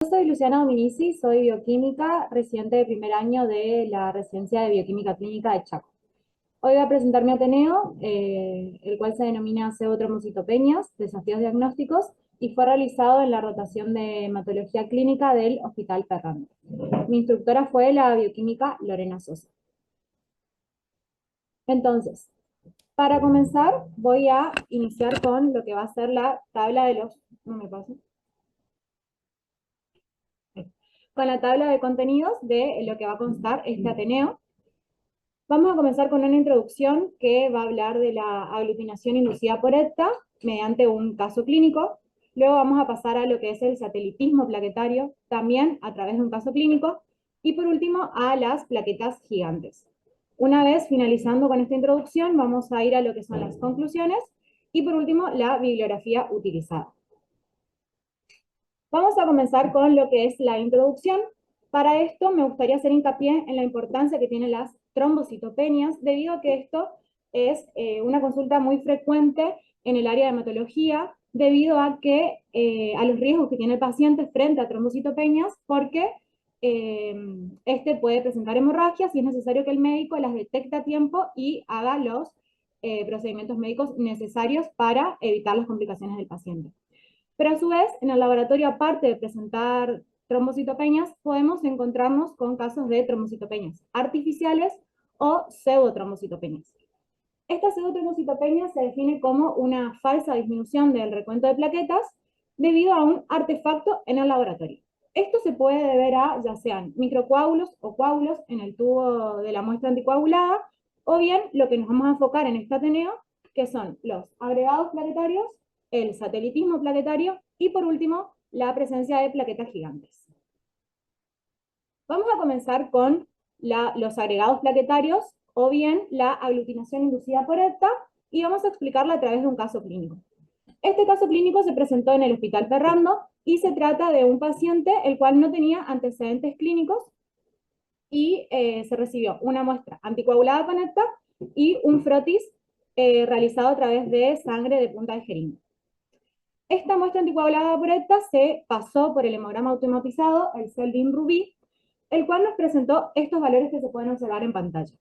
Soy Luciana Dominici, soy bioquímica, residente de primer año de la residencia de bioquímica clínica de Chaco. Hoy voy a presentar mi Ateneo, el cual se denomina Pseudotrombocitopenias, desafíos diagnósticos, y fue realizado en la rotación de hematología clínica del Hospital Ferrando. Mi instructora fue la bioquímica Lorena Sosa. Entonces, para comenzar, voy a iniciar con lo que va a ser la tabla de los... No me paso. Con la tabla de contenidos de lo que va a constar este Ateneo. Vamos a comenzar con una introducción que va a hablar de la aglutinación inducida por ETA mediante un caso clínico. Luego vamos a pasar a lo que es el satelitismo plaquetario, también a través de un caso clínico. Y por último, a las plaquetas gigantes. Una vez finalizando con esta introducción, vamos a ir a lo que son las conclusiones y por último, la bibliografía utilizada. Vamos a comenzar con lo que es la introducción. Para esto me gustaría hacer hincapié en la importancia que tienen las trombocitopenias, debido a que esto es una consulta muy frecuente en el área de hematología, debido a que a los riesgos que tiene el paciente frente a trombocitopenias, porque este puede presentar hemorragias y es necesario que el médico las detecte a tiempo y haga los procedimientos médicos necesarios para evitar las complicaciones del paciente. Pero a su vez, en el laboratorio, aparte de presentar trombocitopenias, podemos encontrarnos con casos de trombocitopenias artificiales o pseudotrombocitopenias. Esta pseudotrombocitopenia se define como una falsa disminución del recuento de plaquetas debido a un artefacto en el laboratorio. Esto se puede deber a ya sean microcoágulos o coágulos en el tubo de la muestra anticoagulada, o bien lo que nos vamos a enfocar en este Ateneo, que son los agregados plaquetarios, el satelitismo plaquetario y por último la presencia de plaquetas gigantes. Vamos a comenzar con los agregados plaquetarios o bien la aglutinación inducida por ETA y vamos a explicarla a través de un caso clínico. Este caso clínico se presentó en el Hospital Ferrando y se trata de un paciente el cual no tenía antecedentes clínicos y se recibió una muestra anticoagulada con ETA y un frotis realizado a través de sangre de punta de jeringa. Esta muestra anticoagulada por ETA se pasó por el hemograma automatizado, el CELDIN-RUBY, el cual nos presentó estos valores que se pueden observar en pantalla.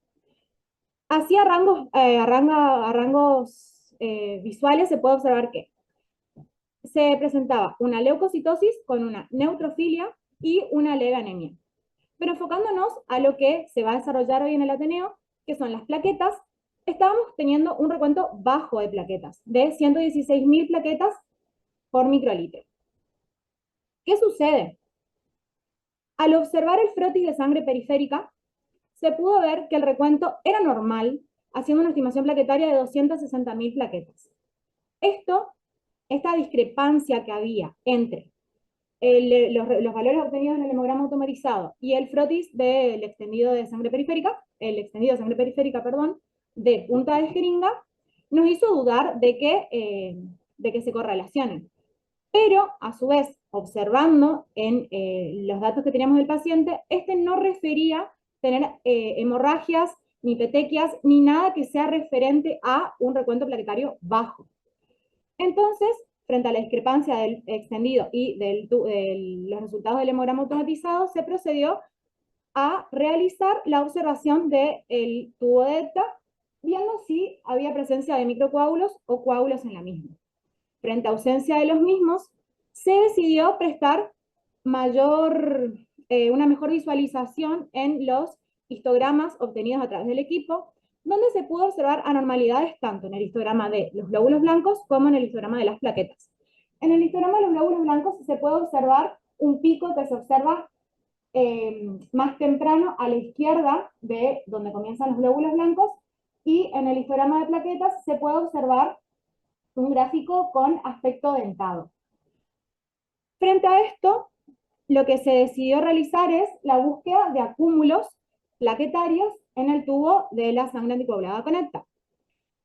Así a rangos visuales se puede observar que se presentaba una leucocitosis con una neutrofilia y una leve anemia. Pero enfocándonos a lo que se va a desarrollar hoy en el Ateneo, que son las plaquetas, estábamos teniendo un recuento bajo de plaquetas, de 116.000 plaquetas por microlitro. ¿Qué sucede? Al observar el frotis de sangre periférica, se pudo ver que el recuento era normal, haciendo una estimación plaquetaria de 260.000 plaquetas. Esta discrepancia que había entre los valores obtenidos en el hemograma automatizado y el frotis del extendido de sangre periférica, de punta de jeringa, nos hizo dudar de que se correlacionen. Pero, a su vez, observando en los datos que teníamos del paciente, este no refería tener hemorragias, ni petequias, ni nada que sea referente a un recuento plaquetario bajo. Entonces, frente a la discrepancia del extendido y de los resultados del hemograma automatizado, se procedió a realizar la observación del tubo de ETA, viendo si había presencia de microcoágulos o coágulos en la misma. Frente a ausencia de los mismos, se decidió prestar una mejor visualización en los histogramas obtenidos a través del equipo, donde se pudo observar anormalidades tanto en el histograma de los glóbulos blancos como en el histograma de las plaquetas. En el histograma de los glóbulos blancos se puede observar un pico que se observa más temprano a la izquierda de donde comienzan los glóbulos blancos, y en el histograma de plaquetas se puede observar un gráfico con aspecto dentado. Frente a esto, lo que se decidió realizar es la búsqueda de acúmulos plaquetarios en el tubo de la sangre anticoagulada con ETA,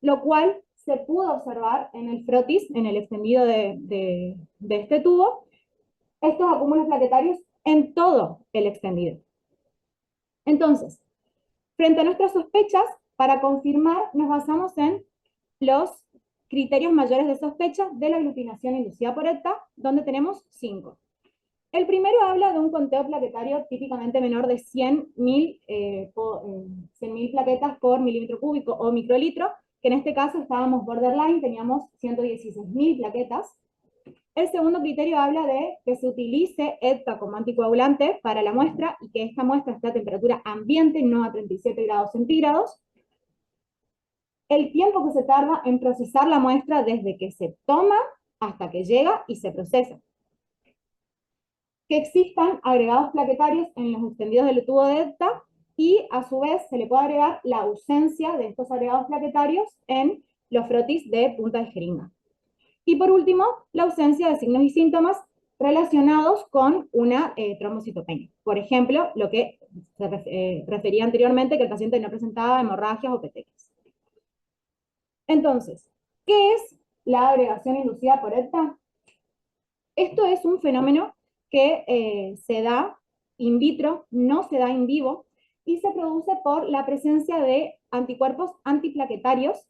lo cual se pudo observar en el frotis, en el extendido de este tubo, estos acúmulos plaquetarios en todo el extendido. Entonces, frente a nuestras sospechas, para confirmar, nos basamos en los criterios mayores de sospecha de la aglutinación inducida por ETA, donde tenemos 5. El primero habla de un conteo plaquetario típicamente menor de 100.000 plaquetas por milímetro cúbico o microlitro, que en este caso estábamos borderline, teníamos 116.000 plaquetas. El segundo criterio habla de que se utilice EDTA como anticoagulante para la muestra y que esta muestra esté a temperatura ambiente, no a 37 grados centígrados. El tiempo que se tarda en procesar la muestra desde que se toma hasta que llega y se procesa. Que existan agregados plaquetarios en los extendidos del tubo de EDTA y a su vez se le puede agregar la ausencia de estos agregados plaquetarios en los frotis de punta de jeringa. Y por último, la ausencia de signos y síntomas relacionados con una trombocitopenia. Por ejemplo, lo que se refería anteriormente, que el paciente no presentaba hemorragias o petequias. Entonces, ¿qué es la agregación inducida por EDTA? Esto es un fenómeno que se da in vitro, no se da in vivo, y se produce por la presencia de anticuerpos antiplaquetarios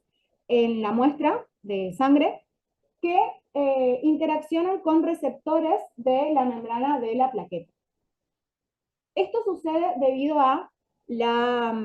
en la muestra de sangre que interaccionan con receptores de la membrana de la plaqueta. Esto sucede debido a la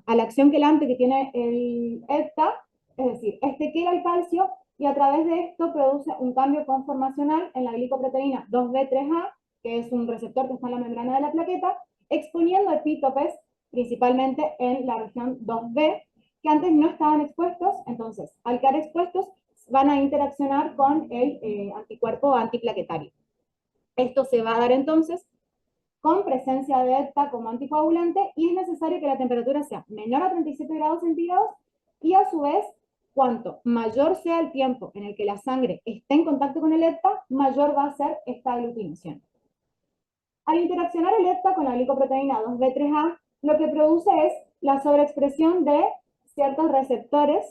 acción quelante que tiene el EDTA, es decir, este quela el calcio y a través de esto produce un cambio conformacional en la glicoproteína 2B3A, que es un receptor que está en la membrana de la plaqueta, exponiendo epítopes principalmente en la región 2B, que antes no estaban expuestos, entonces al quedar expuestos van a interaccionar con el anticuerpo antiplaquetario. Esto se va a dar entonces con presencia de EDTA como anticoagulante y es necesario que la temperatura sea menor a 37 grados centígrados y a su vez, cuanto mayor sea el tiempo en el que la sangre esté en contacto con el EDTA, mayor va a ser esta aglutinación. Al interaccionar el EDTA con la glicoproteína 2B3A, lo que produce es la sobreexpresión de ciertos receptores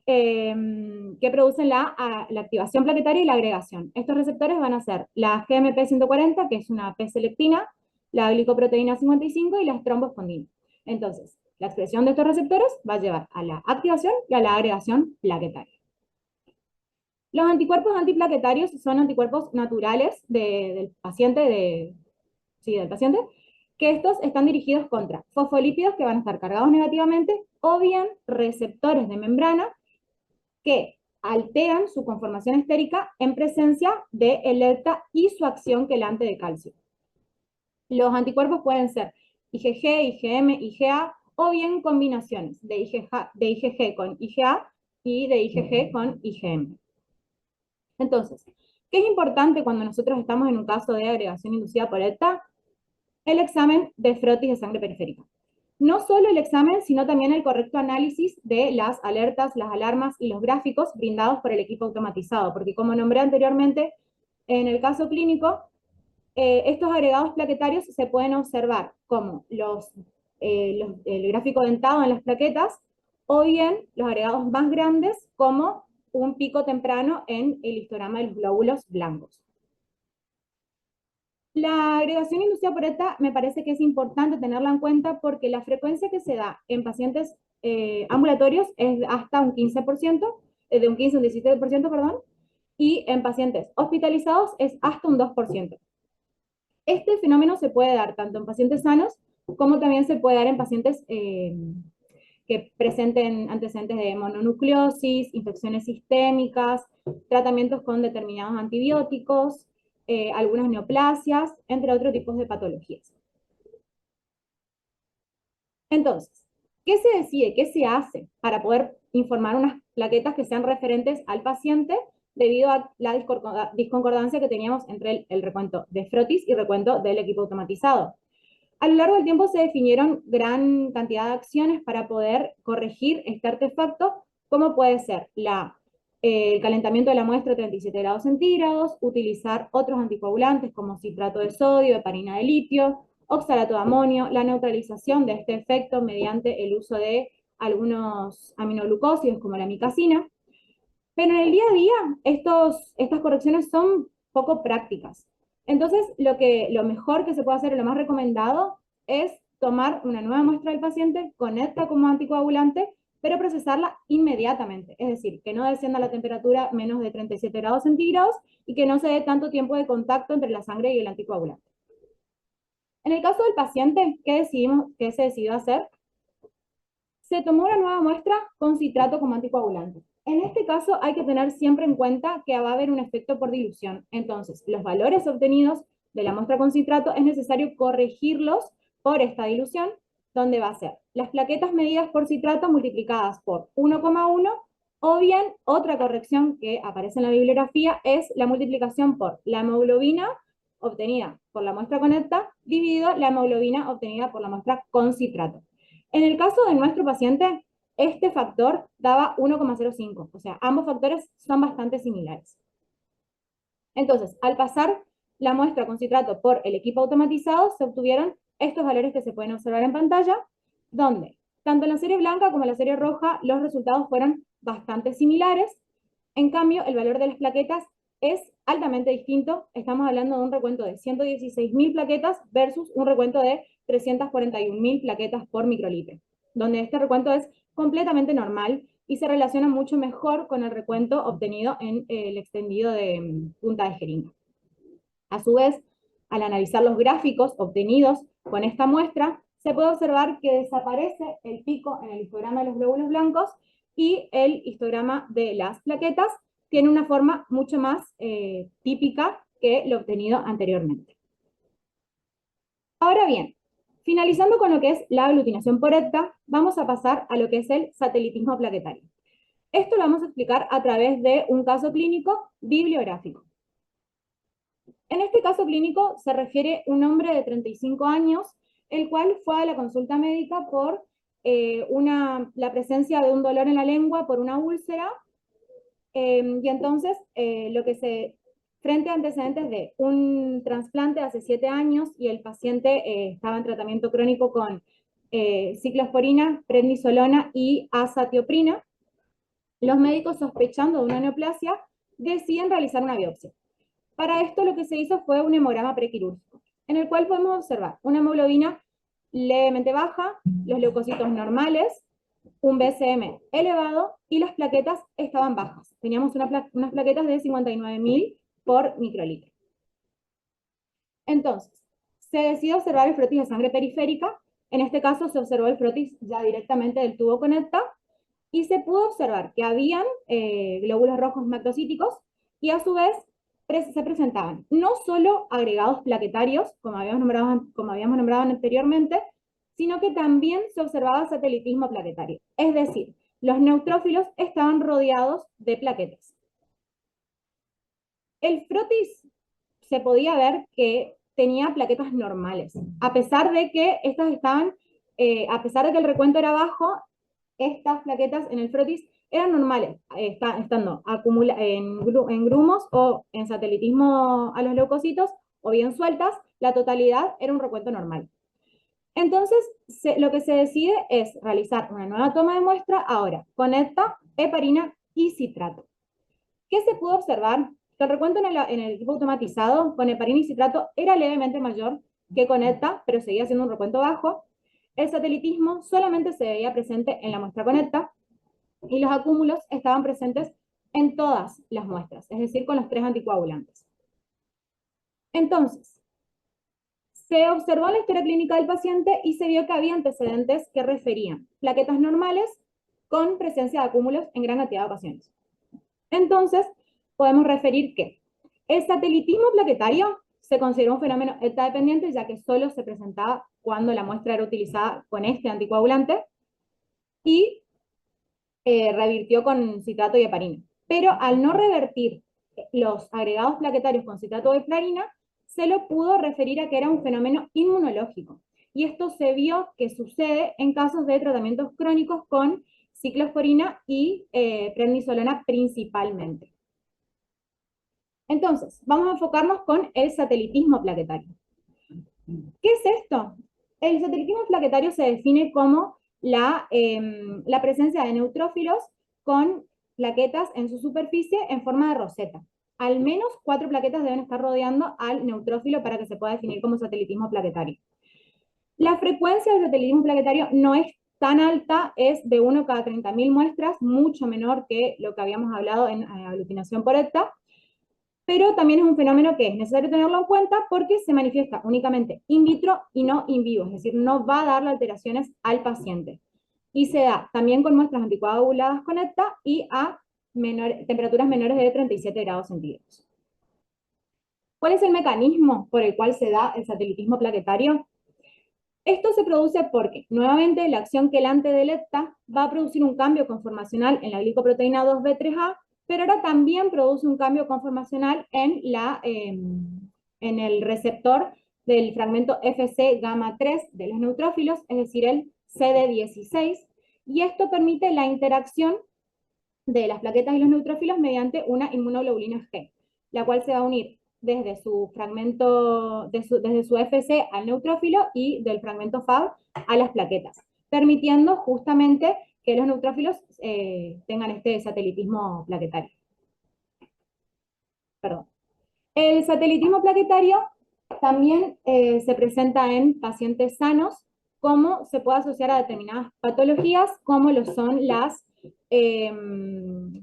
que producen la activación plaquetaria y la agregación. Estos receptores van a ser la GMP140, que es una P-selectina, la glicoproteína 55 y las trombospondinas. Entonces, la expresión de estos receptores va a llevar a la activación y a la agregación plaquetaria. Los anticuerpos antiplaquetarios son anticuerpos naturales del paciente, que estos están dirigidos contra fosfolípidos que van a estar cargados negativamente o bien receptores de membrana que alteran su conformación estérica en presencia de EDTA y su acción quelante de calcio. Los anticuerpos pueden ser IgG, IgM, IgA, o bien combinaciones de IgG con IgA y de IgG con IgM. Entonces, ¿qué es importante cuando nosotros estamos en un caso de agregación inducida por EDTA? El examen de frotis de sangre periférica. No solo el examen, sino también el correcto análisis de las alertas, las alarmas y los gráficos brindados por el equipo automatizado, porque como nombré anteriormente, en el caso clínico, estos agregados plaquetarios se pueden observar como el gráfico dentado en las plaquetas, o bien los agregados más grandes como un pico temprano en el histograma de los glóbulos blancos. La agregación inducida por EDTA me parece que es importante tenerla en cuenta porque la frecuencia que se da en pacientes ambulatorios es hasta un 15%, de un 15 a un 17%, perdón, y en pacientes hospitalizados es hasta un 2%. Este fenómeno se puede dar tanto en pacientes sanos como también se puede dar en pacientes que presenten antecedentes de mononucleosis, infecciones sistémicas, tratamientos con determinados antibióticos, algunas neoplasias, entre otros tipos de patologías. Entonces, ¿qué se decide? ¿Qué se hace para poder informar unas plaquetas que sean referentes al paciente debido a la disconcordancia que teníamos entre el recuento de frotis y recuento del equipo automatizado? A lo largo del tiempo se definieron gran cantidad de acciones para poder corregir este artefacto, como puede ser el calentamiento de la muestra a 37 grados centígrados, utilizar otros anticoagulantes como citrato de sodio, heparina de litio, oxalato de amonio, la neutralización de este efecto mediante el uso de algunos aminoglucósidos como la micacina. Pero en el día a día estas correcciones son poco prácticas. Entonces, lo mejor que se puede hacer, lo más recomendado, es tomar una nueva muestra del paciente con EDTA como anticoagulante pero procesarla inmediatamente, es decir, que no descienda la temperatura menos de 37 grados centígrados y que no se dé tanto tiempo de contacto entre la sangre y el anticoagulante. En el caso del paciente, ¿qué se decidió hacer? Se tomó una nueva muestra con citrato como anticoagulante. En este caso hay que tener siempre en cuenta que va a haber un efecto por dilución. Entonces, los valores obtenidos de la muestra con citrato es necesario corregirlos por esta dilución, donde va a ser las plaquetas medidas por citrato multiplicadas por 1,1, o bien otra corrección que aparece en la bibliografía es la multiplicación por la hemoglobina obtenida por la muestra con ETA dividido la hemoglobina obtenida por la muestra con citrato. En el caso de nuestro paciente, este factor daba 1,05, o sea, ambos factores son bastante similares. Entonces, al pasar la muestra con citrato por el equipo automatizado, se obtuvieron estos valores que se pueden observar en pantalla, donde tanto en la serie blanca como en la serie roja los resultados fueron bastante similares. En cambio, el valor de las plaquetas es altamente distinto. Estamos hablando de un recuento de 116.000 plaquetas versus un recuento de 341.000 plaquetas por microlitro, donde este recuento es completamente normal y se relaciona mucho mejor con el recuento obtenido en el extendido de punta de jeringa. A su vez, al analizar los gráficos obtenidos con esta muestra, se puede observar que desaparece el pico en el histograma de los glóbulos blancos y el histograma de las plaquetas tiene una forma mucho más típica que lo obtenido anteriormente. Ahora bien, finalizando con lo que es la aglutinación por ETA, vamos a pasar a lo que es el satelitismo plaquetario. Esto lo vamos a explicar a través de un caso clínico bibliográfico. En este caso clínico se refiere un hombre de 35 años, el cual fue a la consulta médica por la presencia de un dolor en la lengua por una úlcera, y entonces frente a antecedentes de un trasplante hace 7 años y el paciente estaba en tratamiento crónico con ciclosporina, prednisolona y azatioprina, los médicos, sospechando de una neoplasia, deciden realizar una biopsia. Para esto lo que se hizo fue un hemograma prequirúrgico, en el cual podemos observar una hemoglobina levemente baja, los leucocitos normales, un BCM elevado y las plaquetas estaban bajas. Teníamos unas plaquetas de 59.000 por microlitro. Entonces, se decidió observar el frotis de sangre periférica. En este caso se observó el frotis ya directamente del tubo conecta y se pudo observar que habían glóbulos rojos macrocíticos y a su vez se presentaban no solo agregados plaquetarios, como habíamos nombrado anteriormente, sino que también se observaba satelitismo plaquetario. Es decir, los neutrófilos estaban rodeados de plaquetas. El frotis se podía ver que tenía plaquetas normales, a pesar de que a pesar de que el recuento era bajo, estas plaquetas en el frotis eran normales, estando en grumos o en satelitismo a los leucocitos, o bien sueltas, la totalidad era un recuento normal. Entonces, lo que se decide es realizar una nueva toma de muestra, ahora con ETA, heparina y citrato. ¿Qué se pudo observar? Que el recuento en el equipo automatizado con heparina y citrato era levemente mayor que con ETA, pero seguía siendo un recuento bajo. El satelitismo solamente se veía presente en la muestra con ETA, y los acúmulos estaban presentes en todas las muestras, es decir, con los 3 anticoagulantes. Entonces, se observó la historia clínica del paciente y se vio que había antecedentes que referían plaquetas normales con presencia de acúmulos en gran cantidad de ocasiones. Entonces, podemos referir que el satelitismo plaquetario se consideró un fenómeno ETA dependiente, ya que solo se presentaba cuando la muestra era utilizada con este anticoagulante, y revirtió con citrato y heparina. Pero al no revertir los agregados plaquetarios con citrato de heparina, se lo pudo referir a que era un fenómeno inmunológico. Y esto se vio que sucede en casos de tratamientos crónicos con ciclosporina y prednisolona principalmente. Entonces, vamos a enfocarnos con el satelitismo plaquetario. ¿Qué es esto? El satelitismo plaquetario se define como la presencia de neutrófilos con plaquetas en su superficie en forma de roseta. Al menos 4 plaquetas deben estar rodeando al neutrófilo para que se pueda definir como satelitismo plaquetario. La frecuencia del satelitismo plaquetario no es tan alta es de 1 cada 30.000 muestras, mucho menor que lo que habíamos hablado en aglutinación por hecta, pero también es un fenómeno que es necesario tenerlo en cuenta porque se manifiesta únicamente in vitro y no in vivo, es decir, no va a darle alteraciones al paciente. Y se da también con muestras anticoaguladas con hecta y a temperaturas menores de 37 grados centígrados. ¿Cuál es el mecanismo por el cual se da el satelitismo plaquetario? Esto se produce porque, nuevamente, la acción quelante del hepta va a producir un cambio conformacional en la glicoproteína 2B3A, pero ahora también produce un cambio conformacional en el receptor del fragmento Fc gamma 3 de los neutrófilos, es decir, el CD16, y esto permite la interacción de las plaquetas y los neutrófilos mediante una inmunoglobulina G, la cual se va a unir desde su fragmento, desde su FC al neutrófilo y del fragmento Fab a las plaquetas, permitiendo justamente que los neutrófilos tengan este satelitismo plaquetario. Perdón. El satelitismo plaquetario también se presenta en pacientes sanos, como se puede asociar a determinadas patologías, como lo son las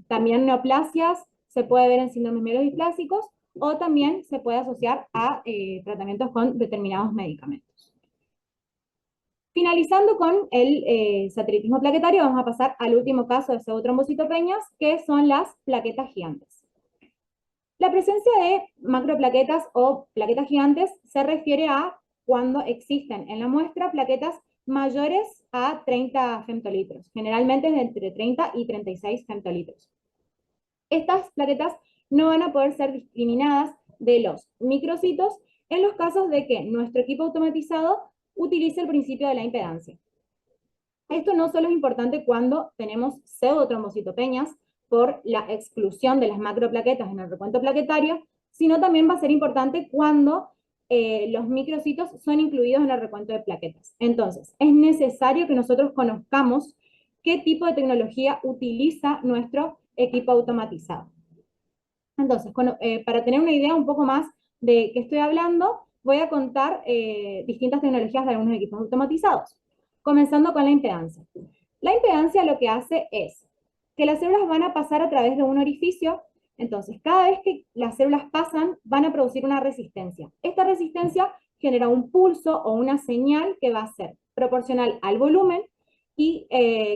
también neoplasias, se puede ver en síndromes mielodisplásicos, o también se puede asociar a tratamientos con determinados medicamentos. Finalizando con el satelitismo plaquetario, vamos a pasar al último caso de pseudotrombocitopenias, que son las plaquetas gigantes. La presencia de macroplaquetas o plaquetas gigantes se refiere a cuando existen en la muestra plaquetas mayores a 30 femtolitros, generalmente es de entre 30 y 36 femtolitros. Estas plaquetas no van a poder ser discriminadas de los microcitos en los casos de que nuestro equipo automatizado utilice el principio de la impedancia. Esto no solo es importante cuando tenemos pseudotrombocitopenias por la exclusión de las macroplaquetas en el recuento plaquetario, sino también va a ser importante cuando los microcitos son incluidos en el recuento de plaquetas. Entonces, es necesario que nosotros conozcamos qué tipo de tecnología utiliza nuestro equipo automatizado. Entonces, para tener una idea un poco más de qué estoy hablando, voy a contar distintas tecnologías de algunos equipos automatizados, comenzando con la impedancia. La impedancia lo que hace es que las células van a pasar a través de un orificio, entonces cada vez que las células pasan van a producir una resistencia. Esta resistencia genera un pulso o una señal que va a ser proporcional al volumen y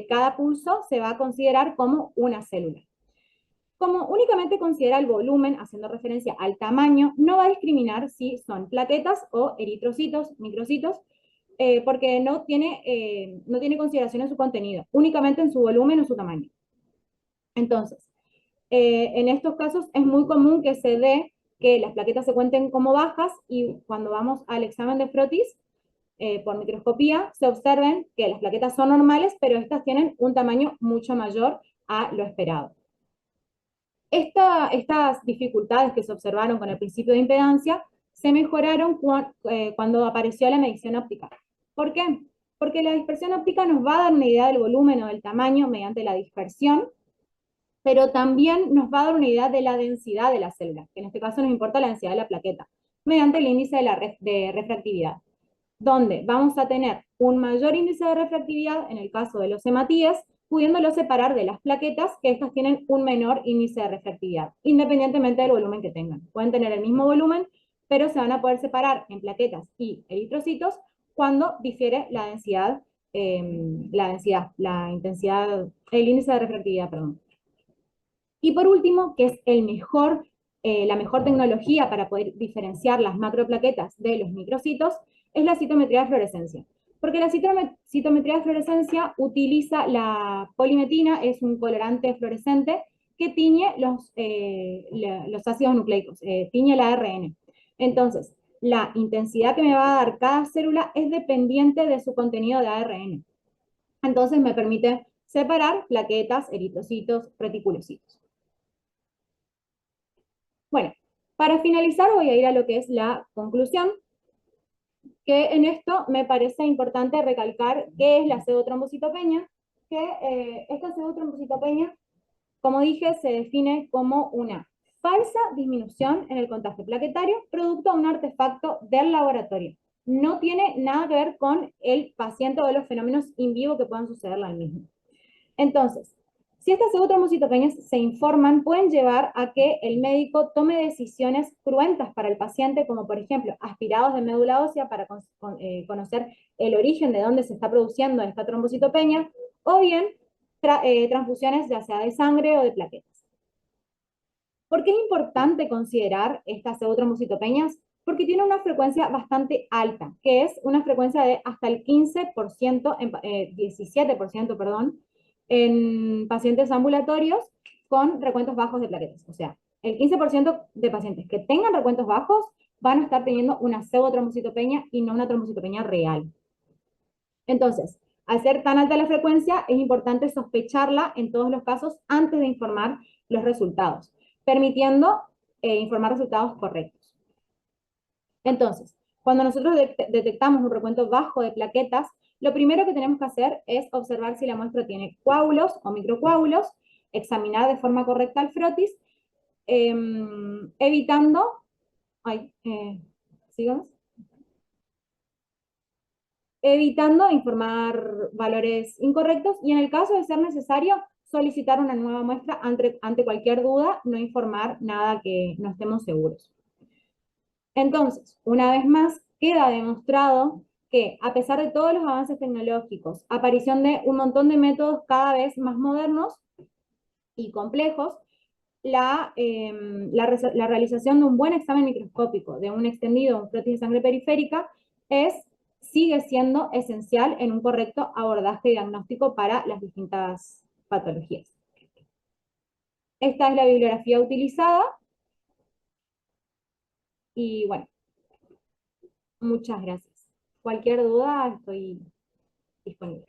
cada pulso se va a considerar como una célula. Como únicamente considera el volumen, haciendo referencia al tamaño, no va a discriminar si son plaquetas o eritrocitos, microcitos, porque no tiene consideración en su contenido, únicamente en su volumen o su tamaño. Entonces, en estos casos es muy común que se dé que las plaquetas se cuenten como bajas y cuando vamos al examen de frotis, por microscopía, se observen que las plaquetas son normales, pero estas tienen un tamaño mucho mayor a lo esperado. Estas dificultades que se observaron con el principio de impedancia se mejoraron cuando apareció la medición óptica. ¿Por qué? Porque la dispersión óptica nos va a dar una idea del volumen o del tamaño mediante la dispersión, pero también nos va a dar una idea de la densidad de la célula, que en este caso nos importa la densidad de la plaqueta, mediante el índice de refractividad, donde vamos a tener un mayor índice de refractividad en el caso de los hematíes, pudiéndolo separar de las plaquetas, que estas tienen un menor índice de refractividad, independientemente del volumen que tengan. Pueden tener el mismo volumen, pero se van a poder separar en plaquetas y eritrocitos cuando difiere la densidad, la intensidad, el índice de refractividad, perdón. Y por último, que es la mejor tecnología para poder diferenciar las macroplaquetas de los microcitos, es la citometría de fluorescencia. Porque la citometría de fluorescencia utiliza la polimetina, es un colorante fluorescente que tiñe los ácidos nucleicos, tiñe el ARN. Entonces, la intensidad que me va a dar cada célula es dependiente de su contenido de ARN. Entonces me permite separar plaquetas, eritrocitos, reticulocitos. Bueno, para finalizar voy a ir a lo que es la conclusión, que en esto me parece importante recalcar qué es la pseudotrombocitopenia, que esta pseudotrombocitopenia, como dije, se define como una falsa disminución en el contagio plaquetario producto de un artefacto del laboratorio, no tiene nada que ver con el paciente o los fenómenos in vivo que puedan sucederle al mismo. Entonces, si estas pseudotrombocitopenias se informan, pueden llevar a que el médico tome decisiones cruentas para el paciente, como por ejemplo, aspirados de médula ósea para conocer el origen de dónde se está produciendo esta trombocitopenia, o bien transfusiones ya sea de sangre o de plaquetas. ¿Por qué es importante considerar estas pseudotrombocitopenias? Porque tiene una frecuencia bastante alta, que es una frecuencia de hasta el 15%, 17%, perdón, en pacientes ambulatorios con recuentos bajos de plaquetas. O sea, el 15% de pacientes que tengan recuentos bajos van a estar teniendo una pseudotrombocitopenia y no una trombocitopenia real. Entonces, al ser tan alta la frecuencia, es importante sospecharla en todos los casos antes de informar los resultados, permitiendo informar resultados correctos. Entonces, cuando nosotros detectamos un recuento bajo de plaquetas, lo primero que tenemos que hacer es observar si la muestra tiene coágulos o microcoágulos, examinar de forma correcta el frotis, evitando, sigamos, evitando informar valores incorrectos y en el caso de ser necesario, solicitar una nueva muestra ante cualquier duda, no informar nada que no estemos seguros. Entonces, una vez más, queda demostrado que a pesar de todos los avances tecnológicos, aparición de un montón de métodos cada vez más modernos y complejos, la realización de un buen examen microscópico, de un extendido, un frotis de sangre periférica, sigue siendo esencial en un correcto abordaje diagnóstico para las distintas patologías. Esta es la bibliografía utilizada y bueno, muchas gracias. Cualquier duda estoy disponible.